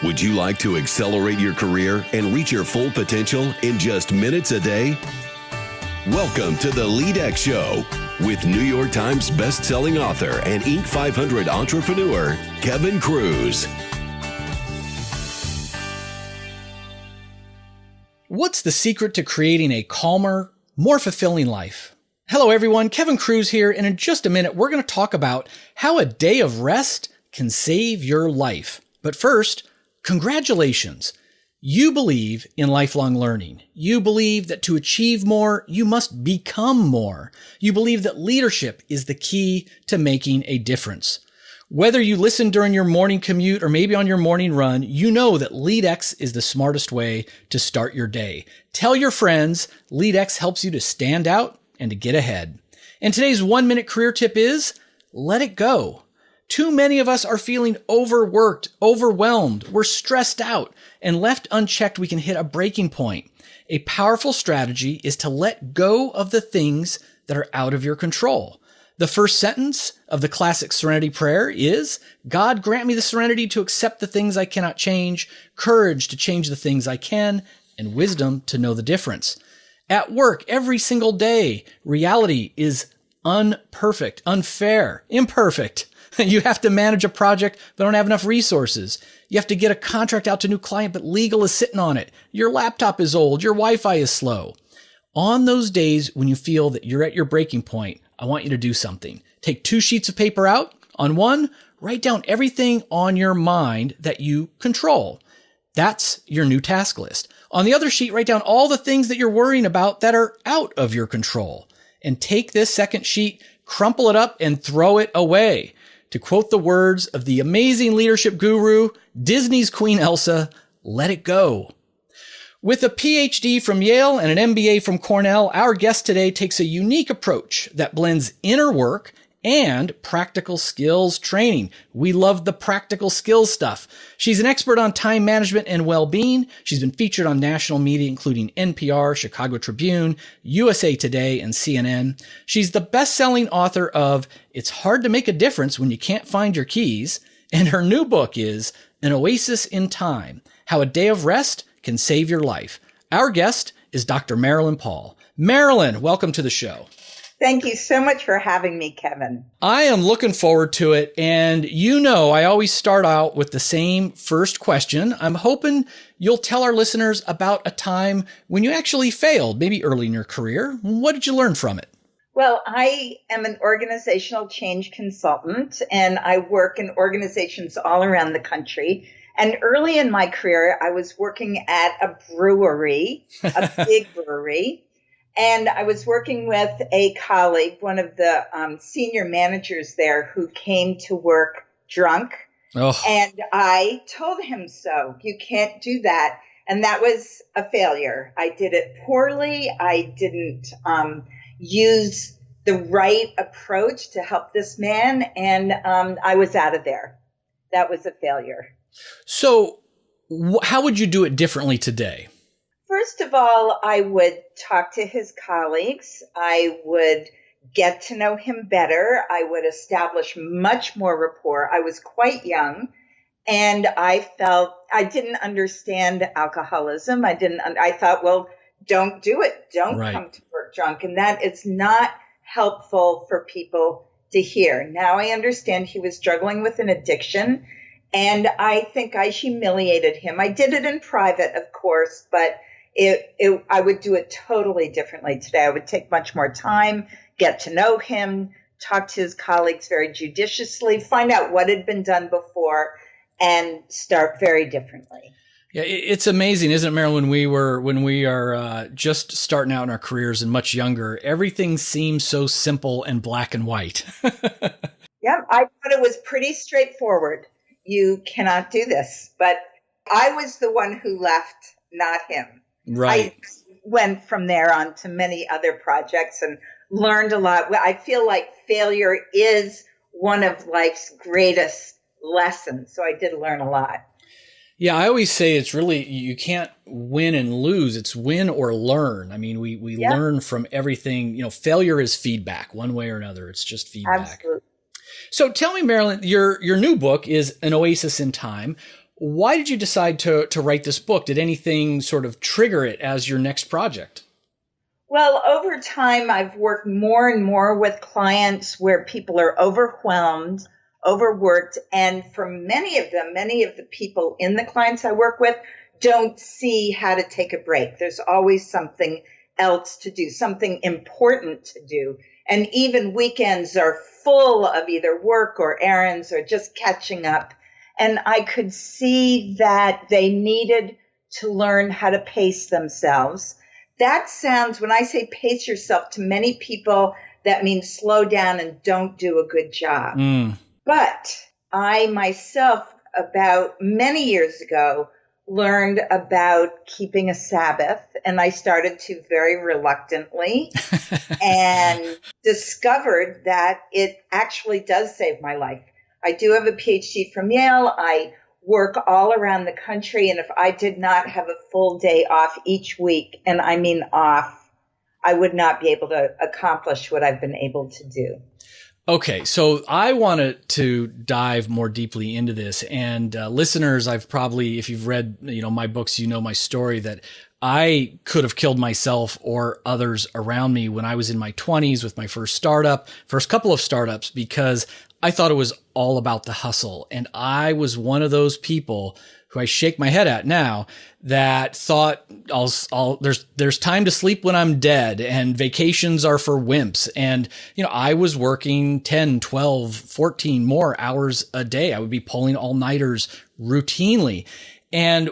Would you like to accelerate your career and reach your full potential in just minutes a day? Welcome to the LEADx Show with New York Times best-selling author and Inc. 500 entrepreneur, Kevin Kruse. What's the secret to creating a calmer, more fulfilling life? Hello, everyone. Kevin Kruse here, and in just a minute, we're going to talk about how a day of rest can save your life. But first, congratulations. You believe in lifelong learning. You believe that to achieve more, you must become more. You believe that leadership is the key to making a difference. Whether you listen during your morning commute or maybe on your morning run, you know that LEADx is the smartest way to start your day. Tell your friends LEADx helps you to stand out and to get ahead. And today's 1-minute career tip is let it go. Too many of us are feeling overworked, overwhelmed, we're stressed out, and left unchecked, we can hit a breaking point. A powerful strategy is to let go of the things that are out of your control. The first sentence of the classic Serenity Prayer is, God grant me the serenity to accept the things I cannot change, courage to change the things I can, and wisdom to know the difference. At work, every single day, reality is unperfect, unfair, imperfect. You have to manage a project but don't have enough resources. You have to get a contract out to a new client, but legal is sitting on it. Your laptop is old. Your Wi-Fi is slow. On those days when you feel that you're at your breaking point, I want you to do something. Take 2 sheets of paper out. On one, write down everything on your mind that you control. That's your new task list. On the other sheet, write down all the things that you're worrying about that are out of your control. And take this second sheet, crumple it up, and throw it away. To quote the words of the amazing leadership guru, Disney's Queen Elsa, let it go. With a Ph.D. from Yale and an M.B.A. from Cornell, our guest today takes a unique approach that blends inner work and practical skills training. We love the practical skills stuff. She's an expert on time management and well-being. She's been featured on national media, including NPR, Chicago Tribune, USA Today, and CNN. She's the best-selling author of It's Hard to Make a Difference When You Can't Find Your Keys. And her new book is An Oasis in Time, How a Day of Rest Can Save Your Life. Our guest is Dr. Marilyn Paul. Marilyn, welcome to the show. Thank you so much for having me, Kevin. I am looking forward to it. And you know, I always start out with the same first question. I'm hoping you'll tell our listeners about a time when you actually failed, maybe early in your career. What did you learn from it? Well, I am an organizational change consultant, and I work in organizations all around the country. And early in my career, I was working at a brewery, a big brewery. And I was working with a colleague, one of the senior managers there, who came to work drunk. Oh. And I told him so. You can't do that. And that was a failure. I did it poorly. I didn't use the right approach to help this man. And I was out of there. That was a failure. So how would you do it differently today? First of all, I would talk to his colleagues. I would get to know him better. I would establish much more rapport. I was quite young, and I felt I didn't understand alcoholism. I thought, well, don't do it. Don't come to work drunk. And that is not helpful for people to hear. Now I understand he was struggling with an addiction, and I think I humiliated him. I did it in private, of course, but I would do it totally differently today. I would take much more time, get to know him, talk to his colleagues very judiciously, find out what had been done before, and start very differently. Yeah, it's amazing, isn't it, Marilyn? When we are just starting out in our careers and much younger, everything seems so simple and black and white. Yeah, I thought it was pretty straightforward. You cannot do this. But I was the one who left, not him. Right. I went from there on to many other projects and learned a lot. I feel like failure is one of life's greatest lessons. So I did learn a lot. Yeah, I always say it's really, you can't win and lose. It's win or learn. I mean, we learn from everything. You know, failure is feedback one way or another. It's just feedback. Absolutely. So tell me, Marilyn, your new book is An Oasis in Time. Why did you decide to write this book? Did anything sort of trigger it as your next project? Well, over time, I've worked more and more with clients where people are overwhelmed, overworked, and for many of them, many of the people in the clients I work with don't see how to take a break. There's always something else to do, something important to do. And even weekends are full of either work or errands or just catching up. And I could see that they needed to learn how to pace themselves. That sounds, when I say pace yourself, to many people, that means slow down and don't do a good job. But I myself, about many years ago, learned about keeping a Sabbath, and I started to very reluctantly and discovered that it actually does save my life. I do have a Ph.D. from Yale. I work all around the country, and if I did not have a full day off each week, and I mean off, I would not be able to accomplish what I've been able to do. Okay, so I wanted to dive more deeply into this, and listeners, I've probably, if you've read, my books, my story, that I could have killed myself or others around me when I was in my 20s with my first couple of startups, because I thought it was all about the hustle. And I was one of those people who I shake my head at now that thought there's time to sleep when I'm dead and vacations are for wimps. And, I was working 10, 12, 14 more hours a day. I would be pulling all-nighters routinely. And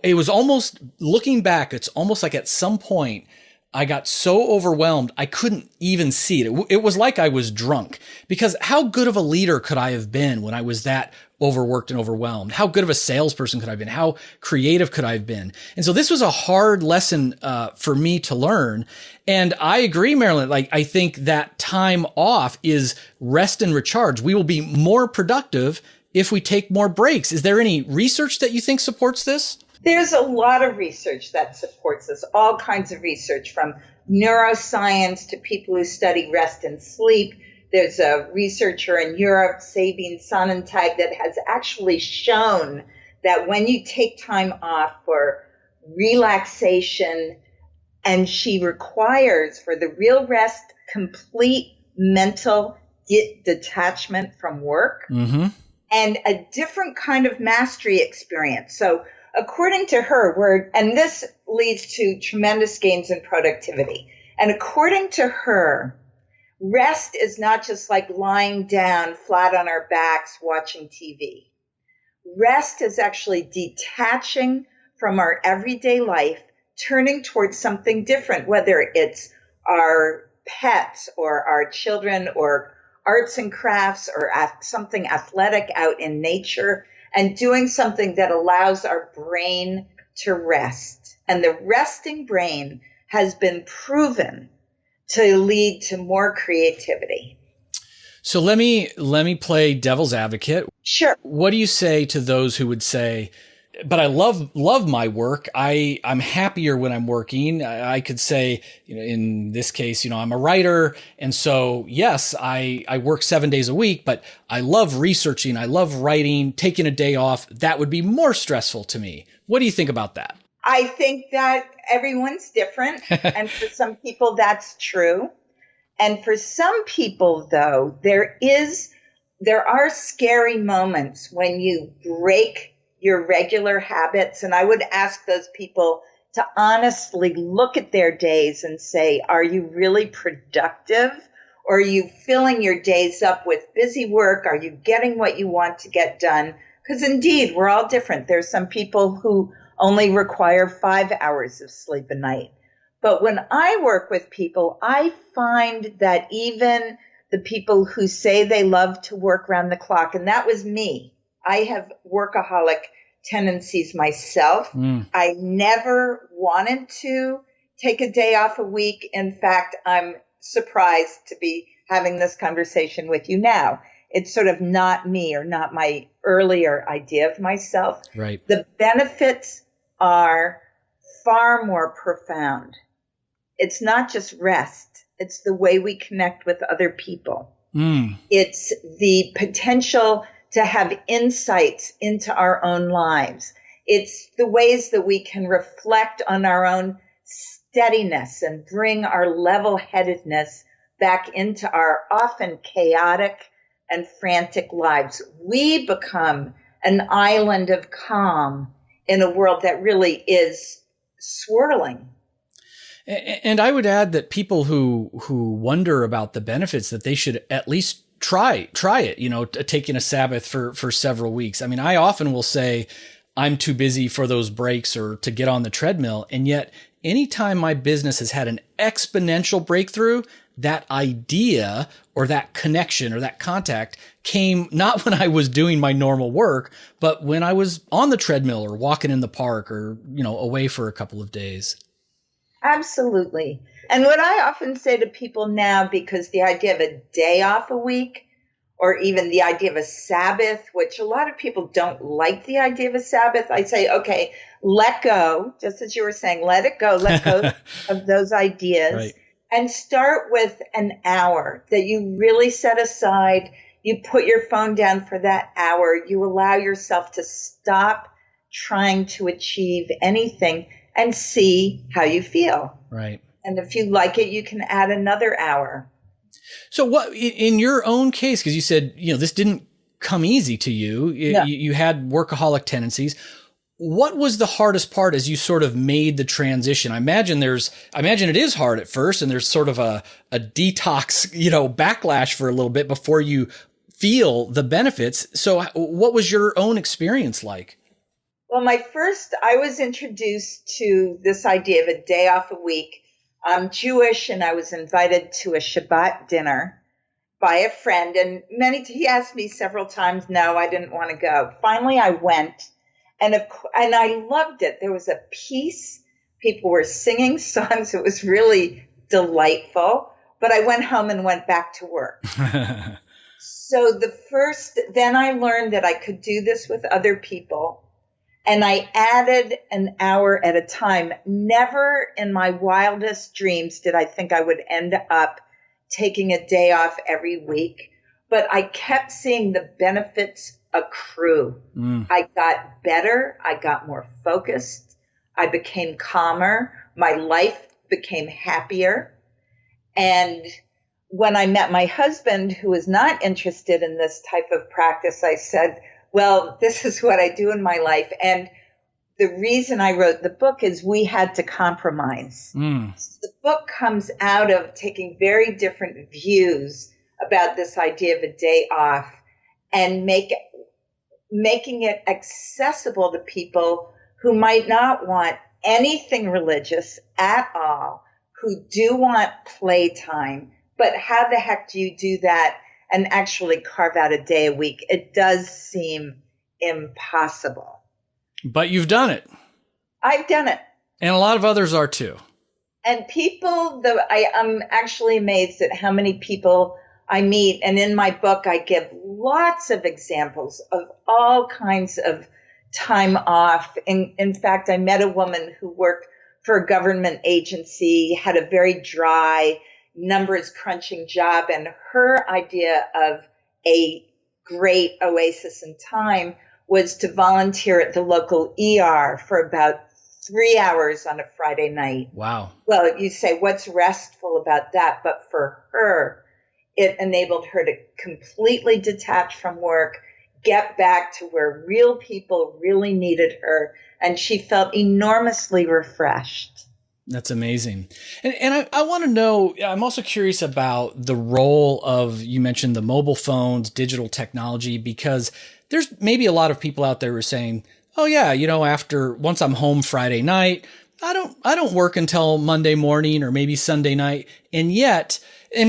it was almost, looking back, it's almost like at some point I got so overwhelmed, I couldn't even see it. It was like I was drunk, because how good of a leader could I have been when I was that overworked and overwhelmed? How good of a salesperson could I have been? How creative could I have been? And so this was a hard lesson for me to learn. And I agree, Marilyn. I think that time off is rest and recharge. We will be more productive if we take more breaks. Is there any research that you think supports this? There's a lot of research that supports this, all kinds of research, from neuroscience to people who study rest and sleep. There's a researcher in Europe, Sabine Sonnentag, that has actually shown that when you take time off for relaxation, and she requires for the real rest, complete mental detachment from work, and a different kind of mastery experience. So according to her, and this leads to tremendous gains in productivity. And according to her, rest is not just like lying down flat on our backs watching TV. Rest is actually detaching from our everyday life, turning towards something different, whether it's our pets or our children or arts and crafts or something athletic out in nature, and doing something that allows our brain to rest. And the resting brain has been proven to lead to more creativity. So let me play devil's advocate. Sure. What do you say to those who would say, but I love my work. I'm happier when I'm working. I could say, in this case, I'm a writer. And so, yes, I work 7 days a week, but I love researching. I love writing. Taking a day off, that would be more stressful to me. What do you think about that? I think that everyone's different. And for some people, that's true. And for some people, though, there are scary moments when you break your regular habits. And I would ask those people to honestly look at their days and say, are you really productive? Or are you filling your days up with busy work? Are you getting what you want to get done? Because indeed, we're all different. There's some people who only require 5 hours of sleep a night. But when I work with people, I find that even the people who say they love to work around the clock, and that was me. I have workaholic tendencies myself. I never wanted to take a day off a week. In fact, I'm surprised to be having this conversation with you now. It's sort of not me, or not my earlier idea of myself. Right. The benefits are far more profound. It's not just rest. It's the way we connect with other people. It's the potential to have insights into our own lives. It's the ways that we can reflect on our own steadiness and bring our level-headedness back into our often chaotic and frantic lives. We become an island of calm in a world that really is swirling. And I would add that people who wonder about the benefits, that they should at least try it, taking a Sabbath for several weeks. I mean, I often will say I'm too busy for those breaks or to get on the treadmill. And yet anytime my business has had an exponential breakthrough, that idea or that connection or that contact came not when I was doing my normal work, but when I was on the treadmill or walking in the park or, away for a couple of days. Absolutely. And what I often say to people now, because the idea of a day off a week, or even the idea of a Sabbath, which a lot of people don't like the idea of a Sabbath, I say, okay, let go, just as you were saying, let go of those ideas. Right. And start with an hour that you really set aside. You put your phone down for that hour. You allow yourself to stop trying to achieve anything and see how you feel. Right. And if you like it, you can add another hour. So what, in your own case, because you said, this didn't come easy to you. No. You had workaholic tendencies. What was the hardest part as you sort of made the transition? I imagine it is hard at first, and there's sort of a detox, backlash for a little bit before you feel the benefits. So what was your own experience like? Well, I was introduced to this idea of a day off a week. I'm Jewish, and I was invited to a Shabbat dinner by a friend, and he asked me several times, no, I didn't want to go. Finally, I went. And I loved it. There was a peace. People were singing songs. It was really delightful. But I went home and went back to work. So then I learned that I could do this with other people. And I added an hour at a time. Never in my wildest dreams did I think I would end up taking a day off every week. But I kept seeing the benefits accrue. I got better. I got more focused. I became calmer. My life became happier. And when I met my husband, who was not interested in this type of practice, I said, well, this is what I do in my life. And the reason I wrote the book is we had to compromise. The book comes out of taking very different views about this idea of a day off and making it accessible to people who might not want anything religious at all, who do want playtime. But how the heck do you do that and actually carve out a day a week? It does seem impossible. But you've done it. I've done it. And a lot of others are too. And I'm actually amazed at how many people I meet. And in my book, I give lots of examples of all kinds of time off. In fact, I met a woman who worked for a government agency, had a very dry, numbers crunching job. And her idea of a great oasis in time was to volunteer at the local ER for about 3 hours on a Friday night. Wow. Well, you say, what's restful about that? But for her, it enabled her to completely detach from work, get back to where real people really needed her, and she felt enormously refreshed. That's amazing. And I want to know, I'm also curious about the role of, you mentioned the mobile phones, digital technology, because there's maybe a lot of people out there who are saying, oh yeah, once I'm home Friday night, I don't work until Monday morning or maybe Sunday night. And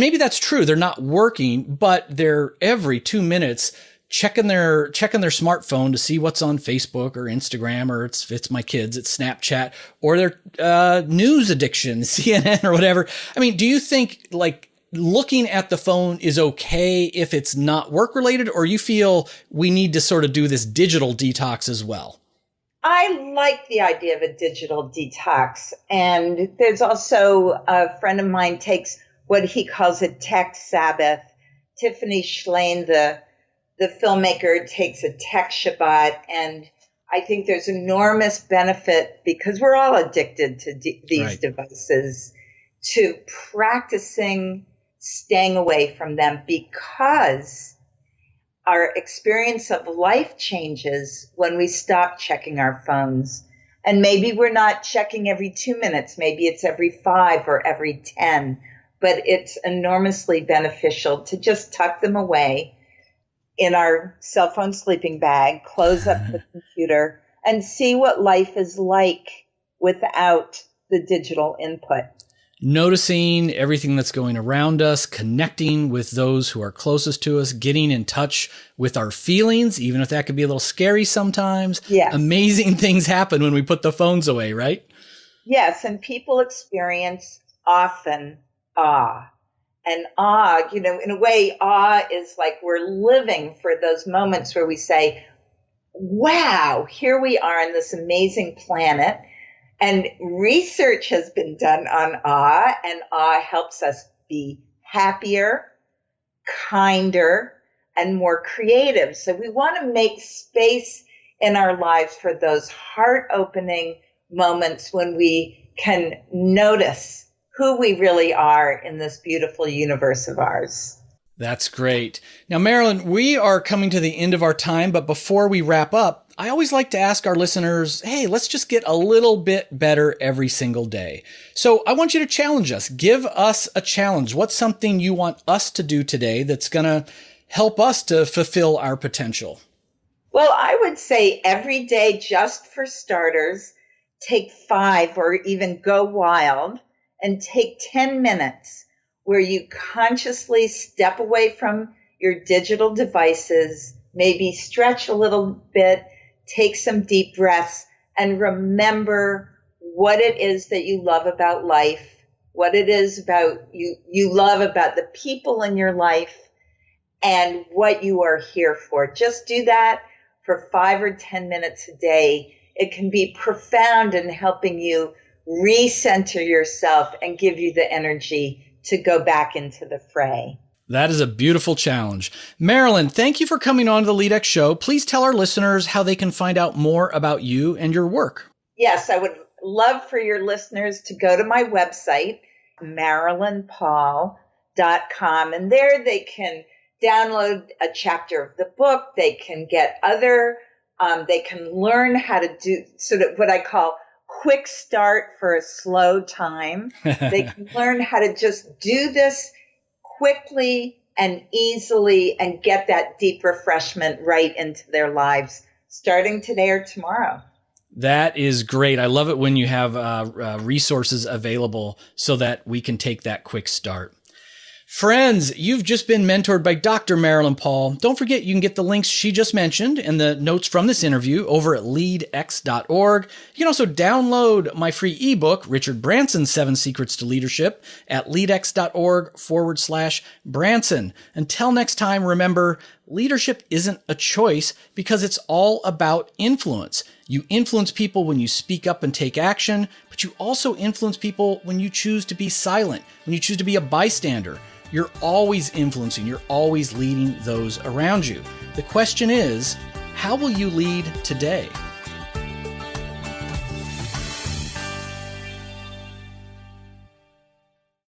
maybe that's true. They're not working, but they're every 2 minutes checking their smartphone to see what's on Facebook or Instagram, or it's my kids, it's Snapchat, or their news addiction, CNN or whatever. I mean, do you think looking at the phone is okay if it's not work related, or you feel we need to sort of do this digital detox as well? I like the idea of a digital detox. And there's also a friend of mine takes what he calls a tech Sabbath. Tiffany Schlein, the the filmmaker takes a tech Shabbat, and I think there's enormous benefit because we're all addicted to these devices, to practicing staying away from them, because our experience of life changes when we stop checking our phones. And maybe we're not checking every 2 minutes, maybe it's every 5 or every 10, but it's enormously beneficial to just tuck them away in our cell phone sleeping bag, close up the computer, and see what life is like without the digital input. Noticing everything that's going around us, connecting with those who are closest to us, getting in touch with our feelings, even if that could be a little scary sometimes. Yes. Amazing things happen when we put the phones away, right? Yes, and people experience often awe. And awe, in a way, awe is like we're living for those moments where we say, wow, here we are on this amazing planet. And research has been done on awe, and awe helps us be happier, kinder, and more creative. So we want to make space in our lives for those heart-opening moments when we can notice who we really are in this beautiful universe of ours. That's great. Now, Marilyn, we are coming to the end of our time, but before we wrap up, I always like to ask our listeners, hey, let's just get a little bit better every single day. So I want you to challenge us. Give us a challenge. What's something you want us to do today that's going to help us to fulfill our potential? Well, I would say every day, just for starters, take 5 or even go wild and take 10 minutes where you consciously step away from your digital devices, maybe stretch a little bit, take some deep breaths, and remember what it is that you love about life, what it is about you love about the people in your life, and what you are here for. Just do that for 5 or 10 minutes a day. It can be profound in helping you recenter yourself and give you the energy to go back into the fray. That is a beautiful challenge. Marilyn, thank you for coming on to the LEADx Show. Please tell our listeners how they can find out more about you and your work. Yes, I would love for your listeners to go to my website, marilynpaul.com, and there they can download a chapter of the book. They can get they can learn how to do sort of what I call quick start for a slow time. They can learn how to just do this quickly and easily and get that deep refreshment right into their lives starting today or tomorrow. That is great. I love it when you have resources available so that we can take that quick start. Friends, you've just been mentored by Dr. Marilyn Paul. Don't forget, you can get the links she just mentioned and the notes from this interview over at leadx.org. You can also download my free ebook, Richard Branson's 7 Secrets to Leadership, at leadx.org/Branson. Until next time, remember, leadership isn't a choice because it's all about influence. You influence people when you speak up and take action, but you also influence people when you choose to be silent, when you choose to be a bystander. You're always influencing, you're always leading those around you. The question is, how will you lead today?